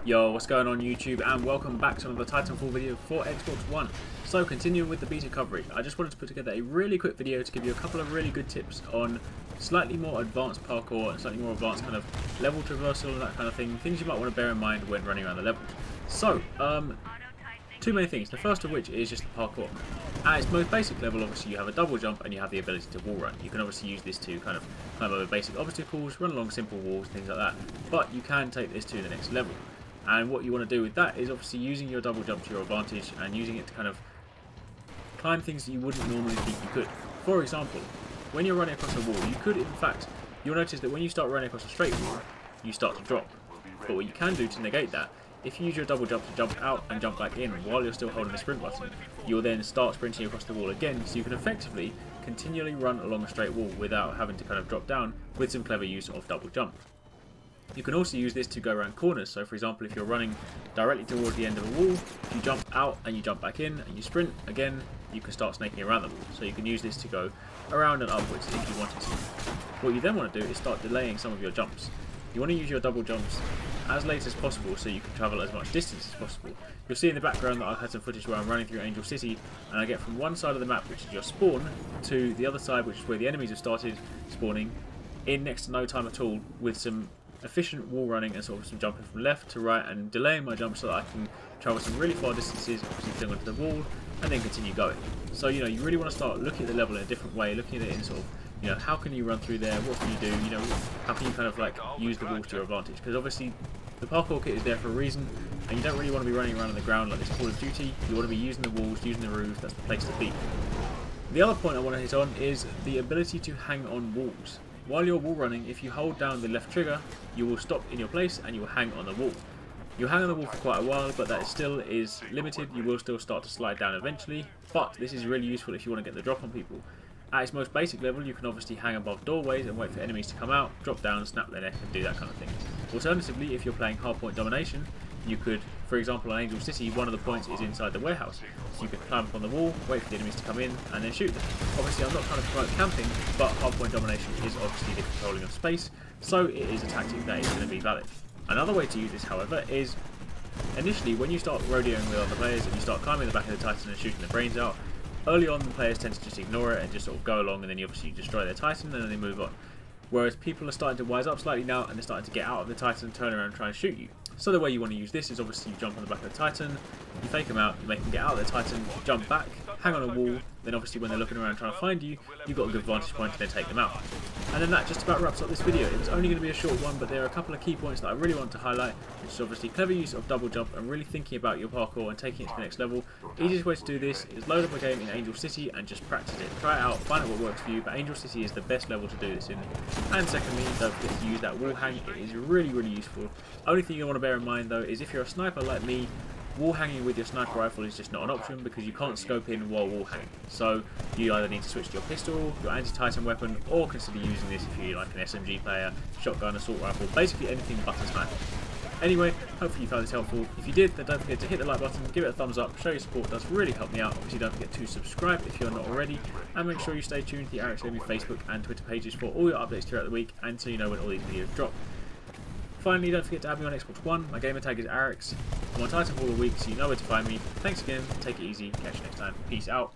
Yo, what's going on YouTube, and welcome back to another Titanfall video for Xbox One. So continuing with the beta coverage, I just wanted to put together a really quick video to give you a couple of really good tips on slightly more advanced parkour and slightly more advanced kind of level traversal and that kind of thing, things you might want to bear in mind when running around the levels. So, two main things, the first of which is just the parkour. At its most basic level, obviously you have a double jump and you have the ability to wall run. You can obviously use this to kind of climb over basic obstacles, run along simple walls, things like that, but you can take this to the next level. And what you want to do with that is obviously using your double jump to your advantage and using it to kind of climb things that you wouldn't normally think you could. For example, when you're running across a wall, you could, in fact, you'll notice that when you start running across a straight wall, you start to drop. But what you can do to negate that, if you use your double jump to jump out and jump back in while you're still holding the sprint button, you'll then start sprinting across the wall again, so you can effectively continually run along a straight wall without having to kind of drop down with some clever use of double jump. You can also use this to go around corners, so for example if you're running directly towards the end of a wall, if you jump out and you jump back in and you sprint again, you can start snaking around the wall. So you can use this to go around and upwards if you wanted to. What you then want to do is start delaying some of your jumps. You want to use your double jumps as late as possible so you can travel as much distance as possible. You'll see in the background that I've had some footage where I'm running through Angel City and I get from one side of the map, which is your spawn, to the other side, which is where the enemies have started spawning, in next to no time at all, with some efficient wall running and sort of some jumping from left to right and delaying my jump so that I can travel some really far distances, obviously cling onto the wall, and then continue going. So, you know, you really want to start looking at the level in a different way, looking at it in sort of, you know, how can you run through there, what can you do, you know, how can you kind of like use the walls to your advantage, because obviously the parkour kit is there for a reason, and you don't really want to be running around on the ground like this Call of Duty. You want to be using the walls, using the roof, that's the place to be. The other point I want to hit on is the ability to hang on walls. While you're wall running, if you hold down the left trigger, you will stop in your place and you will hang on the wall. You'll hang on the wall for quite a while, but that still is limited. You will still start to slide down eventually, but this is really useful if you want to get the drop on people. At its most basic level, you can obviously hang above doorways and wait for enemies to come out, drop down, snap their neck and do that kind of thing. Alternatively, if you're playing hardpoint domination, you could, for example on Angel City, one of the points is inside the warehouse. So you could climb up on the wall, wait for the enemies to come in and then shoot them. Obviously I'm not trying to promote camping, but hardpoint domination is obviously the controlling of space, so it is a tactic that is going to be valid. Another way to use this, however, is initially when you start rodeoing with other players and you start climbing the back of the Titan and shooting the brains out, early on the players tend to just ignore it and just sort of go along, and then you obviously destroy their Titan and then they move on. Whereas people are starting to wise up slightly now and they're starting to get out of the Titan, turn around and try and shoot you. So the way you want to use this is obviously you jump on the back of the Titan, you fake them out, you make them get out of the Titan, jump back, hang on a wall, then obviously when they're looking around trying to find you, you've got a good vantage point to then take them out. And then that just about wraps up this video. It was only going to be a short one, but there are a couple of key points that I really want to highlight, which is obviously clever use of double jump and really thinking about your parkour and taking it to the next level. Easiest way to do this is load up a game in Angel City and just practice it. Try it out, find out what works for you, but Angel City is the best level to do this in. And secondly, don't forget to use that wall hang. It is really, really useful. Only thing you want to bear in mind though is if you're a sniper like me, wall hanging with your sniper rifle is just not an option because you can't scope in while wall hanging. So you either need to switch to your pistol, your anti-Titan weapon, or consider using this if you're like an SMG player, shotgun, assault rifle, basically anything but a sniper. Anyway, hopefully you found this helpful. If you did, then don't forget to hit the like button, give it a thumbs up, show your support, it does really help me out. Obviously don't forget to subscribe if you're not already, and make sure you stay tuned to the Arix Gaming Facebook and Twitter pages for all your updates throughout the week and so you know when all these videos drop. Finally, don't forget to add me on Xbox One. My gamer tag is Arix. I'm on Titanfall all week, so you know where to find me. Thanks again, take it easy, catch you next time. Peace out.